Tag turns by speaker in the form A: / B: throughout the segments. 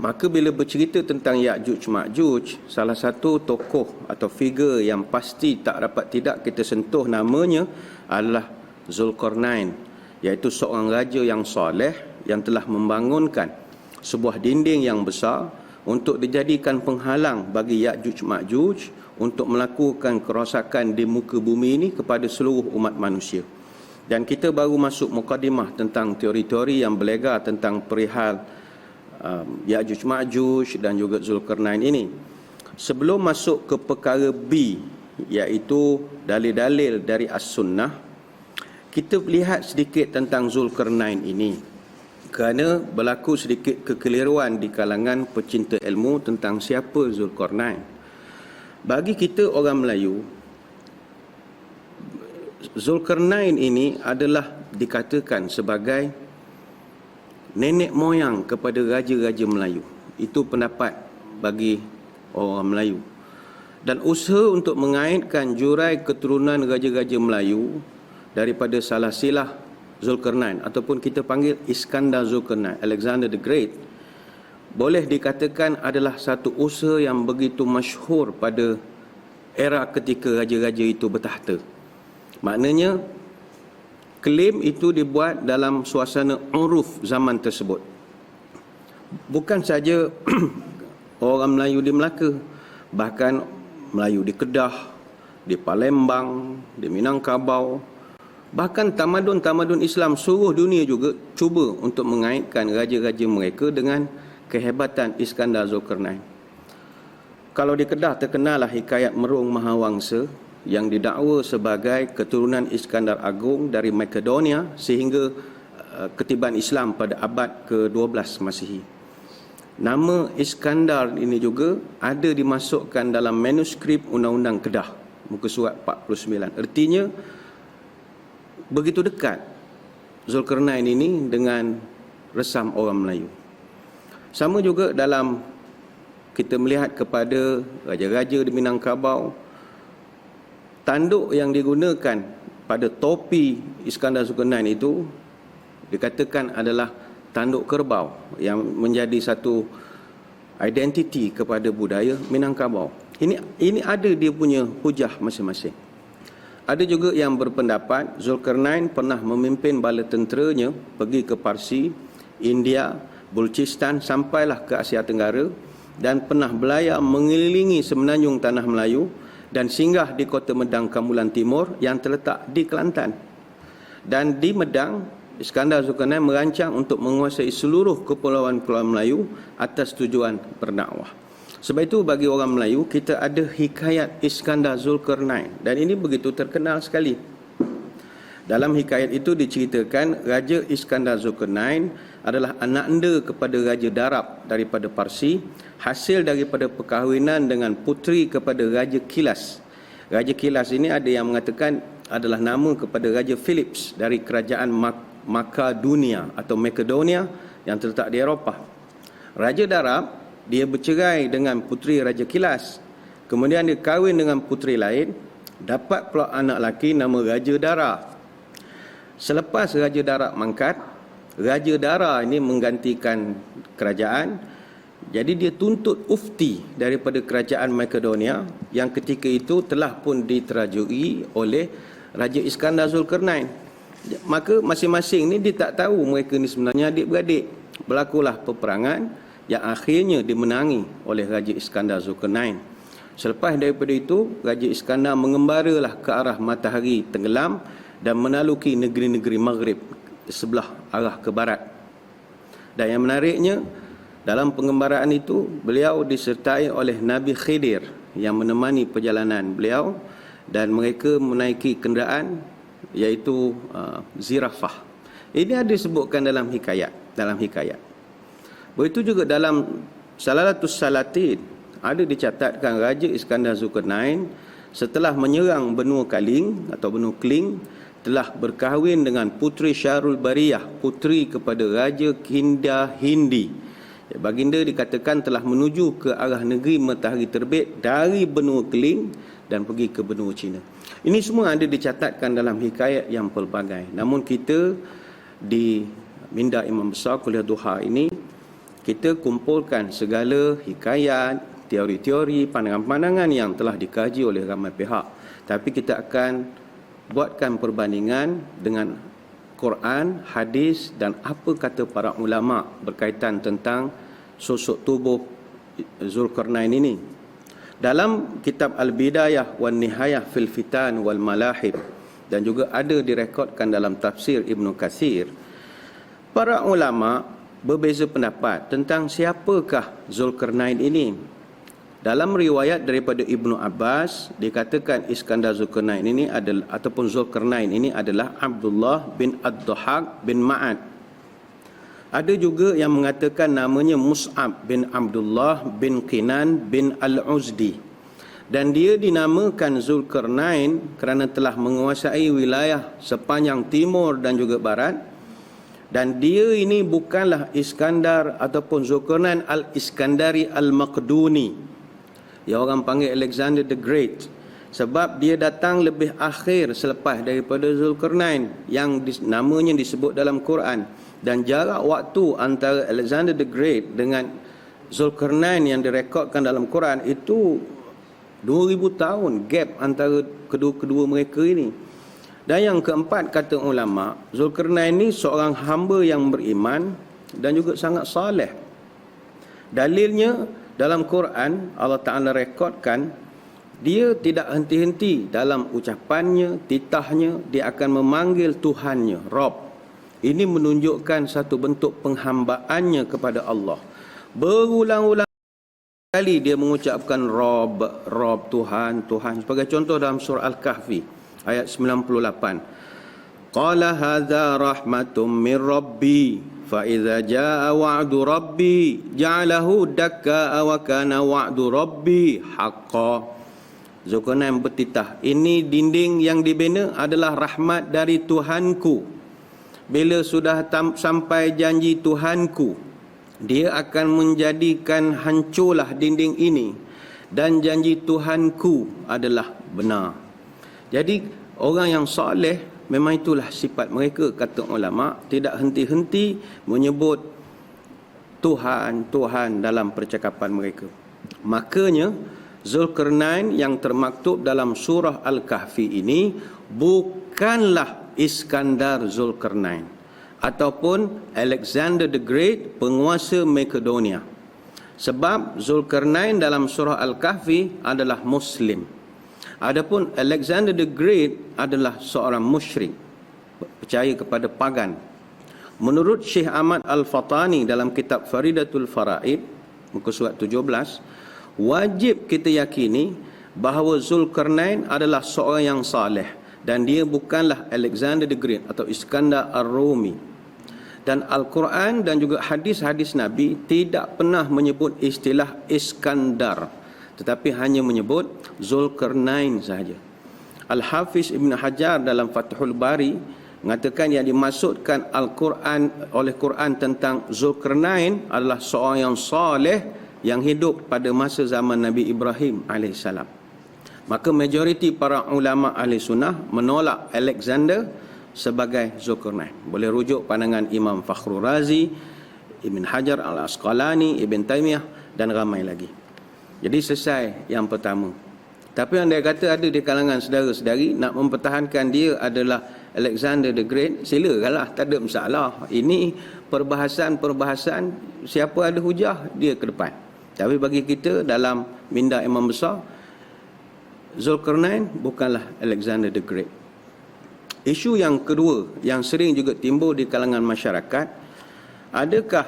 A: Maka bila bercerita tentang Ya'juj Ma'juj, salah satu tokoh atau figure yang pasti tak dapat tidak kita sentuh namanya adalah Zulkarnain, iaitu seorang raja yang soleh yang telah membangunkan sebuah dinding yang besar untuk dijadikan penghalang bagi Ya'juj Ma'juj untuk melakukan kerosakan di muka bumi ini kepada seluruh umat manusia. Dan kita baru masuk mukadimah tentang teori-teori yang berlega tentang perihal Ya'juj Ma'juj dan juga Zulkarnain ini. Sebelum masuk ke perkara B, iaitu dalil-dalil dari As-Sunnah, kita lihat sedikit tentang Zulkarnain ini, kerana berlaku sedikit kekeliruan di kalangan pecinta ilmu tentang siapa Zulkarnain. Bagi kita orang Melayu, Zulkarnain ini adalah dikatakan sebagai nenek moyang kepada raja-raja Melayu. Itu pendapat bagi orang Melayu. Dan usaha untuk mengaitkan jurai keturunan raja-raja Melayu daripada salasilah Zulkarnain, ataupun kita panggil Iskandar Zulkarnain, Alexander the Great, boleh dikatakan adalah satu usaha yang begitu masyhur pada era ketika raja-raja itu bertahta. Maknanya klaim itu dibuat dalam suasana uruf zaman tersebut. Bukan saja orang Melayu di Melaka, bahkan Melayu di Kedah, di Palembang, di Minangkabau, bahkan tamadun-tamadun Islam seluruh dunia juga cuba untuk mengaitkan raja-raja mereka dengan kehebatan Iskandar Zulkarnain. Kalau di Kedah terkenallah hikayat Merung Mahawangsa yang didakwa sebagai keturunan Iskandar Agung dari Makedonia sehingga ketiban Islam pada abad ke-12 Masihi. Nama Iskandar ini juga ada dimasukkan dalam manuskrip Undang-Undang Kedah, muka surat 49. Artinya begitu dekat Zulkarnain ini dengan resam orang Melayu. Sama juga dalam kita melihat kepada raja-raja di Minangkabau, tanduk yang digunakan pada topi Iskandar Zulkarnain itu dikatakan adalah tanduk kerbau yang menjadi satu identiti kepada budaya Minangkabau. Ini ada dia punya hujah masing-masing. Ada juga yang berpendapat Zulkarnain pernah memimpin bala tenteranya pergi ke Parsi, India, Balochistan sampailah ke Asia Tenggara dan pernah berlayar mengelilingi semenanjung tanah Melayu dan singgah di kota Medang Kamulan Timur yang terletak di Kelantan. Dan di Medang, Iskandar Zulkarnain merancang untuk menguasai seluruh kepulauan-kepulauan Melayu atas tujuan berdakwah. Sebab itu bagi orang Melayu, kita ada hikayat Iskandar Zulkarnain. Dan ini begitu terkenal sekali. Dalam hikayat itu diceritakan Raja Iskandar Zulkarnain adalah anak anda kepada Raja Darab daripada Parsi, hasil daripada perkahwinan dengan puteri kepada Raja Kilas. Raja Kilas ini ada yang mengatakan adalah nama kepada Raja Philips dari kerajaan Makedonia atau Makedonia yang terletak di Eropah. Raja Darab, dia bercerai dengan puteri Raja Kilas. Kemudian dia kahwin dengan puteri lain, dapat pula anak lelaki nama Raja Dara. Selepas Raja Dara mangkat, Raja Dara ini menggantikan kerajaan. Jadi dia tuntut ufti daripada kerajaan Makedonia yang ketika itu telah pun diterajui oleh Raja Iskandar Zulkarnain. Maka masing-masing ni dia tak tahu mereka ni sebenarnya adik-beradik. Berlakulah peperangan yang akhirnya dimenangi oleh Raja Iskandar Zulkarnain. Selepas daripada itu, Raja Iskandar mengembaralah ke arah matahari tenggelam dan menaluki negeri-negeri Maghrib sebelah arah ke barat. Dan yang menariknya, dalam pengembaraan itu, beliau disertai oleh Nabi Khidir yang menemani perjalanan beliau dan mereka menaiki kenderaan iaitu zirafah. Ini ada disebutkan dalam hikayat. Begitu juga dalam Salalatus Salatin ada dicatatkan Raja Iskandar Zulkarnain setelah menyerang benua Kaling atau benua Kling telah berkahwin dengan puteri Syarul Bariyah, puteri kepada Raja Kinda Hindi. Baginda dikatakan telah menuju ke arah negeri matahari terbit dari benua Keling dan pergi ke benua Cina. Ini semua ada dicatatkan dalam hikayat yang pelbagai. Namun kita di Minda Imam Besar Kuliah Duha ini kita kumpulkan segala hikayat, teori-teori, pandangan-pandangan yang telah dikaji oleh ramai pihak. Tapi kita akan buatkan perbandingan dengan Quran, hadis dan apa kata para ulama berkaitan tentang sosok tubuh Zulkarnain ini. Dalam kitab Al-Bidayah wan Nihayah fil Fitan wal Malahib, dan juga ada direkodkan dalam tafsir Ibn Katsir, para ulama berbeza pendapat tentang siapakah Zulkarnain ini. Dalam riwayat daripada Ibnu Abbas dikatakan Iskandar Zulkarnain ini adalah, ataupun Zulkarnain ini adalah Abdullah bin Ad-Dhahak bin Ma'ad. Ada juga yang mengatakan namanya Mus'ab bin Abdullah bin Qinan bin Al-Uzdi. Dan dia dinamakan Zulkarnain kerana telah menguasai wilayah sepanjang timur dan juga barat. Dan dia ini bukanlah Iskandar ataupun Zulkarnain Al-Iskandari Al-Maqduni, yang orang panggil Alexander the Great, sebab dia datang lebih akhir selepas daripada Zulkarnain yang namanya disebut dalam Quran. Dan jarak waktu antara Alexander the Great dengan Zulkarnain yang direkodkan dalam Quran itu 2000 tahun gap antara kedua-kedua mereka ini. Dan yang keempat, kata ulama, Zulkarnain ini seorang hamba yang beriman dan juga sangat saleh. Dalilnya dalam Quran, Allah Ta'ala rekodkan dia tidak henti-henti dalam ucapannya, titahnya, dia akan memanggil Tuhannya, Rabb. Ini menunjukkan satu bentuk penghambaannya kepada Allah. Berulang-ulang kali dia mengucapkan Rabb, Rabb, Tuhan, Tuhan. Sebagai contoh dalam surah Al-Kahfi ayat 98. Qala hadza rahmatum min rabbi fa idza jaa wa'du rabbi ja'alahu dakka wa kana wa'du rabbi haqqan. Zulkarnain bertitah, ini dinding yang dibina adalah rahmat dari Tuhanku. Bila sudah sampai janji Tuhanku, dia akan menjadikan hancurlah dinding ini, dan janji Tuhanku adalah benar. Jadi orang yang soleh memang itulah sifat mereka, kata ulama, tidak henti-henti menyebut Tuhan, Tuhan dalam percakapan mereka. Makanya Zulkarnain yang termaktub dalam surah Al-Kahfi ini bukanlah Iskandar Zulkarnain ataupun Alexander the Great, penguasa Makedonia. Sebab Zulkarnain dalam surah Al-Kahfi adalah Muslim. Adapun Alexander the Great adalah seorang musyrik, percaya kepada pagan. Menurut Syekh Ahmad Al-Fatani dalam kitab Faridatul Faraid, muka surat 17, wajib kita yakini bahawa Zulkarnain adalah seorang yang saleh dan dia bukanlah Alexander the Great atau Iskandar Ar-Rumi. Dan Al-Quran dan juga hadis-hadis Nabi tidak pernah menyebut istilah Iskandar, tetapi hanya menyebut Zulkarnain sahaja. Al-Hafiz Ibn Hajar dalam Fathul Bari mengatakan yang dimaksudkan Al-Quran oleh Quran tentang Zulkarnain adalah seorang yang saleh yang hidup pada masa zaman Nabi Ibrahim AS. Maka majoriti para ulama ahli sunnah menolak Alexander sebagai Zulkarnain. Boleh rujuk pandangan Imam Fakhrul Razi, Ibn Hajar Al-Asqalani, Ibn Taymiyah dan ramai lagi. Jadi selesai yang pertama. Tapi yang dia kata ada di kalangan saudara-saudari nak mempertahankan dia adalah Alexander the Great, silakanlah, tak ada masalah. Ini perbahasan siapa ada hujah dia ke depan. Tapi bagi kita dalam minda imam besar, Zulkarnain bukanlah Alexander the Great. Isu yang kedua yang sering juga timbul di kalangan masyarakat, adakah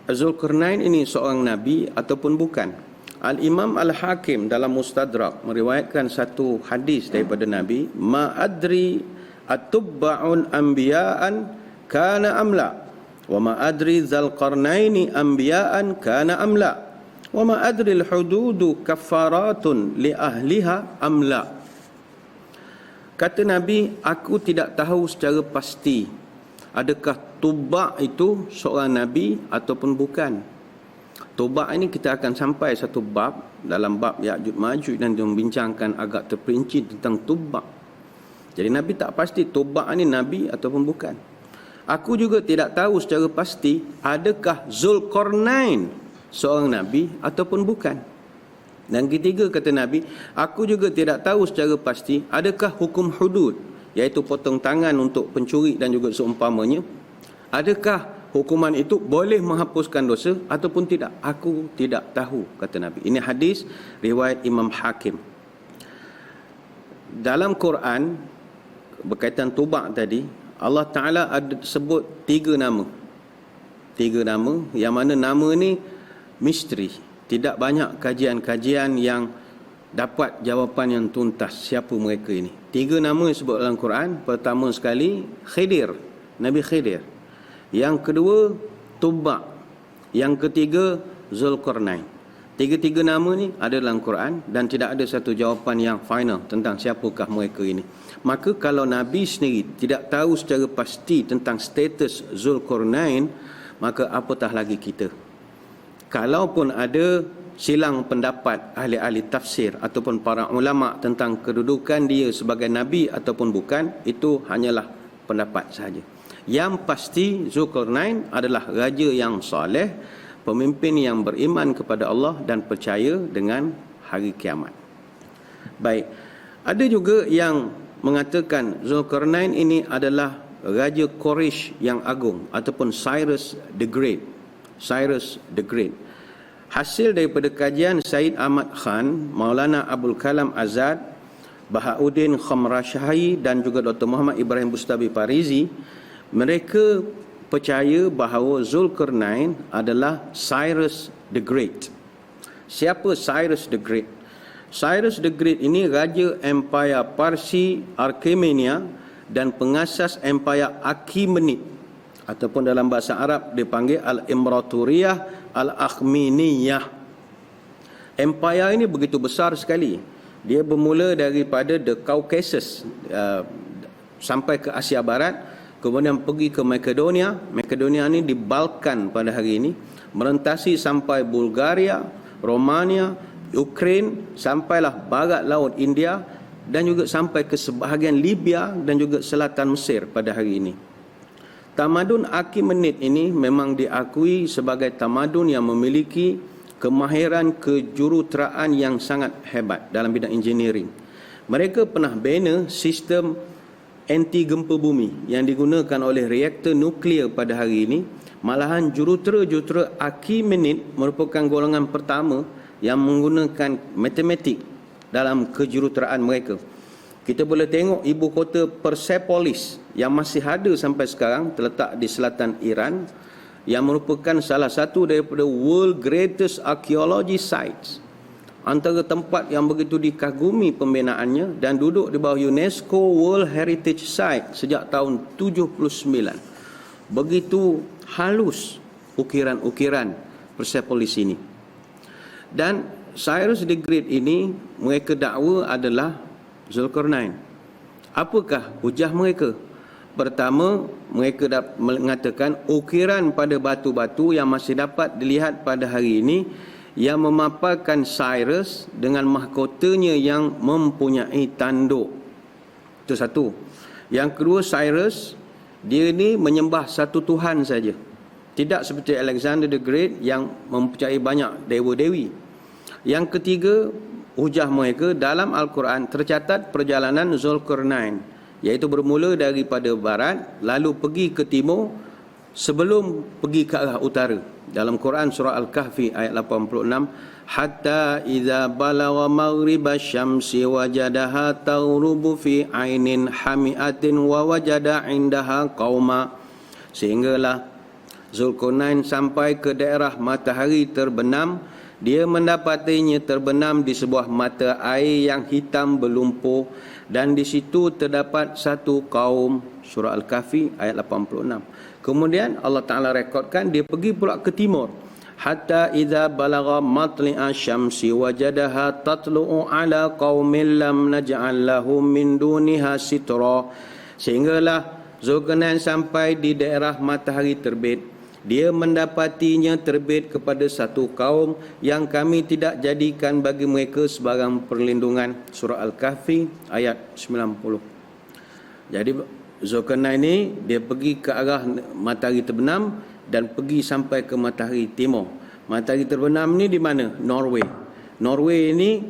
A: Zulkarnain ini seorang nabi ataupun bukan? Al-Imam Al-Hakim dalam Mustadrak meriwayatkan satu hadis daripada Nabi, ma adri atubba'un anbiya'an kana amla wa ma adri Zulkarnaini anbiya'an kana amla wa ma adri al-hududu kaffaratun li ahliha amla. Kata Nabi, aku tidak tahu secara pasti adakah Tubba' itu seorang nabi ataupun bukan. Tubba' ini kita akan sampai satu bab dalam bab Ya'juj Ma'juj dan membincangkan agak terperinci tentang Tubba'. Jadi Nabi tak pasti Tubba' ini nabi ataupun bukan. Aku juga tidak tahu secara pasti adakah Zulkarnain seorang nabi ataupun bukan. Dan ketiga kata Nabi, aku juga tidak tahu secara pasti adakah hukum hudud, iaitu potong tangan untuk pencuri dan juga seumpamanya. Adakah hukuman itu boleh menghapuskan dosa ataupun tidak? Aku tidak tahu, kata Nabi. Ini hadis riwayat Imam Hakim. Dalam Quran berkaitan taubat tadi, Allah Ta'ala ada sebut 3 nama. 3 nama yang mana nama ni misteri. Tidak banyak kajian-kajian yang dapat jawapan yang tuntas siapa mereka ini. 3 nama yang disebut dalam Quran. Pertama sekali Khidir, Nabi Khidir. Yang kedua Tubba. Yang ketiga Zulkarnain. 3 nama ni ada dalam Quran dan tidak ada satu jawapan yang final tentang siapakah mereka ini. Maka kalau Nabi sendiri tidak tahu secara pasti tentang status Zulkarnain, maka apatah lagi kita. Kalaupun ada silang pendapat ahli-ahli tafsir ataupun para ulama tentang kedudukan dia sebagai Nabi ataupun bukan, itu hanyalah pendapat sahaja. Yang pasti Zulkarnain adalah raja yang soleh, pemimpin yang beriman kepada Allah dan percaya dengan hari kiamat. Baik, ada juga yang mengatakan Zulkarnain ini adalah raja Quraisy yang agung ataupun Cyrus the Great. Cyrus the Great. Hasil daripada kajian Syed Ahmad Khan, Maulana Abdul Kalam Azad, Bahauddin Khamrashahi dan juga Dr. Muhammad Ibrahim Bustabi Parizi, mereka percaya bahawa Zulkarnain adalah Cyrus the Great. Siapa Cyrus the Great? Cyrus the Great ini raja Empire Parsi Achaemenid dan pengasas Empire Achaemenid, ataupun dalam bahasa Arab dipanggil Al-Imperatoriyah Al-Achaemeniyah. Empire ini begitu besar sekali. Dia bermula daripada the Caucasus sampai ke Asia Barat, kemudian pergi ke Makedonia. Makedonia ini di Balkan pada hari ini, merentasi sampai Bulgaria, Romania, Ukraine, sampailah barat laut India dan juga sampai ke sebahagian Libya dan juga selatan Mesir pada hari ini. Tamadun Achaemenid ini memang diakui sebagai tamadun yang memiliki kemahiran kejuruteraan yang sangat hebat dalam bidang engineering. Mereka pernah bina sistem anti gempa bumi yang digunakan oleh reaktor nuklear pada hari ini. Malahan jurutera Achaemenid merupakan golongan pertama yang menggunakan matematik dalam kejuruteraan mereka. Kita boleh tengok ibu kota Persepolis yang masih ada sampai sekarang, terletak di selatan Iran, yang merupakan salah satu daripada world greatest archaeology sites, antara tempat yang begitu dikagumi pembinaannya dan duduk di bawah UNESCO World Heritage Site sejak tahun 79. Begitu halus ukiran-ukiran Persepolis ini. Dan Cyrus the Great ini mereka dakwa adalah Zulkarnain. Apakah hujah mereka? Pertama, mereka mengatakan ukiran pada batu-batu yang masih dapat dilihat pada hari ini yang memaparkan Cyrus dengan mahkotanya yang mempunyai tanduk. Itu satu. Yang kedua, Cyrus dia ini menyembah satu Tuhan saja. Tidak seperti Alexander the Great yang mempunyai banyak dewa-dewi. Yang ketiga, hujah mereka dalam Al-Quran tercatat perjalanan Zulkarnain, iaitu bermula daripada barat lalu pergi ke timur sebelum pergi ke arah utara. Dalam Quran surah Al-Kahfi ayat 86, hatta idza balagha maghriba syamsi wajadaha taghrubu fi ainin hamiatin wa wajada indaha qauma, sehinggalah Zulkarnain sampai ke daerah matahari terbenam, dia mendapatinya terbenam di sebuah mata air yang hitam berlumpur dan di situ terdapat satu kaum. Surah Al-Kahfi ayat 86. Kemudian Allah Ta'ala rekodkan dia pergi pula ke timur. Hatta idza balagha matli'a syamsi wajadaha tatlu'u ala qaumin lam naj'al lahum min duniha sitra. Sehinggalah Zulkarnain sampai di daerah matahari terbit. Dia mendapatinya terbit kepada satu kaum yang kami tidak jadikan bagi mereka sebarang perlindungan. Surah Al-Kahfi ayat 90. Jadi Zulkarnain ni dia pergi ke arah matahari terbenam dan pergi sampai ke matahari timur. Matahari terbenam ni di mana? Norway. Norway ini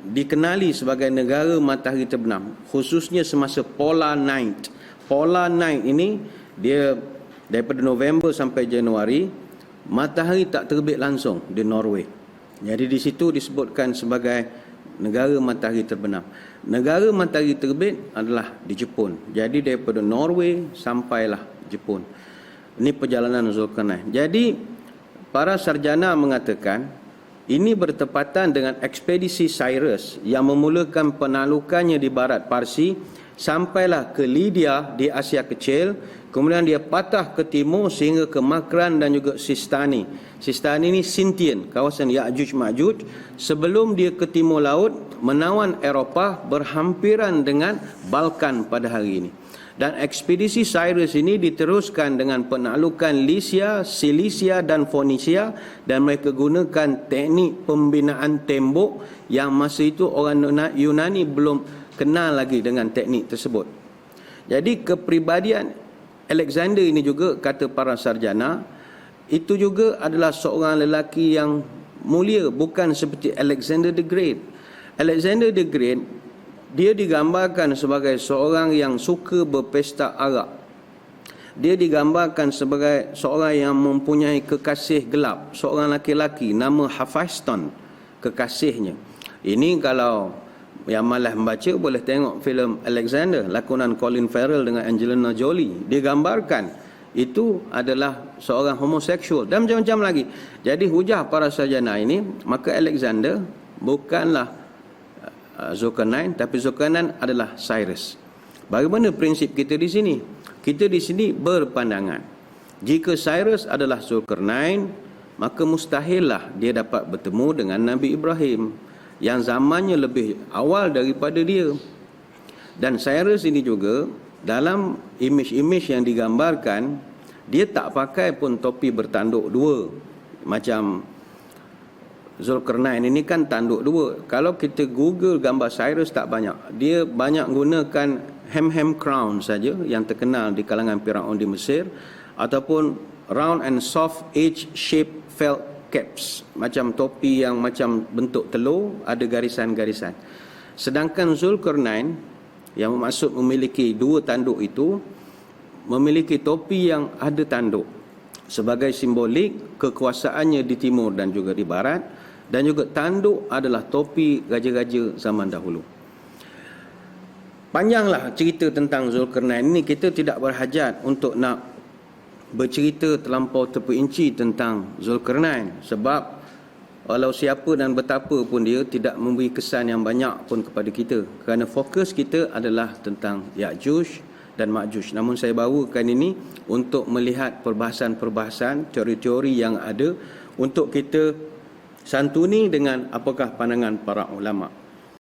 A: dikenali sebagai negara matahari terbenam, khususnya semasa polar night. Polar night ini dia daripada November sampai Januari, matahari tak terbit langsung di Norway. Jadi di situ disebutkan sebagai negara matahari terbenam. Negara matahari terbit adalah di Jepun. Jadi daripada Norway sampailah Jepun. Ini perjalanan Zulkarnain. Jadi para sarjana mengatakan ini bertepatan dengan ekspedisi Cyrus yang memulakan penaklukannya di barat Parsi sampailah ke Lydia di Asia Kecil, kemudian dia patah ke timur sehingga ke Makran dan juga Sistani. Sistani ini Sintian, kawasan Ya'juj Ma'juj, sebelum dia ke timur laut menawan Eropah berhampiran dengan Balkan pada hari ini. Dan ekspedisi Cyrus ini diteruskan dengan penaklukan Lycia, Cilicia dan Phoenicia, dan mereka gunakan teknik pembinaan tembok yang masa itu orang Yunani belum kenal lagi dengan teknik tersebut. Jadi kepribadian Alexander ini juga, kata para sarjana, itu juga adalah seorang lelaki yang mulia, bukan seperti Alexander the Great. Alexander the Great, dia digambarkan sebagai seorang yang suka berpesta arak. Dia digambarkan sebagai seorang yang mempunyai kekasih gelap, seorang laki-laki nama Hephaestion, kekasihnya. Ini kalau yang malas membaca boleh tengok filem Alexander, lakonan Colin Farrell dengan Angelina Jolie. Dia gambarkan itu adalah seorang homoseksual dan macam-macam lagi. Jadi hujah para sarjana ini, maka Alexander bukanlah Zulkarnain, tapi Zulkarnain adalah Cyrus. Bagaimana prinsip kita di sini? Kita di sini berpandangan, jika Cyrus adalah Zulkarnain, maka mustahillah dia dapat bertemu dengan Nabi Ibrahim yang zamannya lebih awal daripada dia. Dan Cyrus ini juga dalam imej-imej yang digambarkan, dia tak pakai pun topi bertanduk dua macam Zulkarnain ini kan tanduk dua. Kalau kita Google gambar Cyrus tak banyak. Dia banyak gunakan hem crown saja yang terkenal di kalangan Firaun di Mesir, ataupun round and soft edge shape felt caps, macam topi yang macam bentuk telur, ada garisan-garisan. Sedangkan Zulkarnain yang bermaksud memiliki dua tanduk itu memiliki topi yang ada tanduk sebagai simbolik kekuasaannya di timur dan juga di barat. Dan juga tanduk adalah topi raja-raja zaman dahulu. Panjanglah cerita tentang Zulkarnain ini. Kita tidak berhajat untuk nak bercerita terlampau terperinci tentang Zulkarnain, sebab walau siapa dan betapa pun dia tidak memberi kesan yang banyak pun kepada kita, kerana fokus kita adalah tentang Ya'juj dan Ma'juj. Namun saya bawakan ini untuk melihat perbahasan-perbahasan, teori-teori yang ada, untuk kita santuni dengan apakah pandangan para ulama.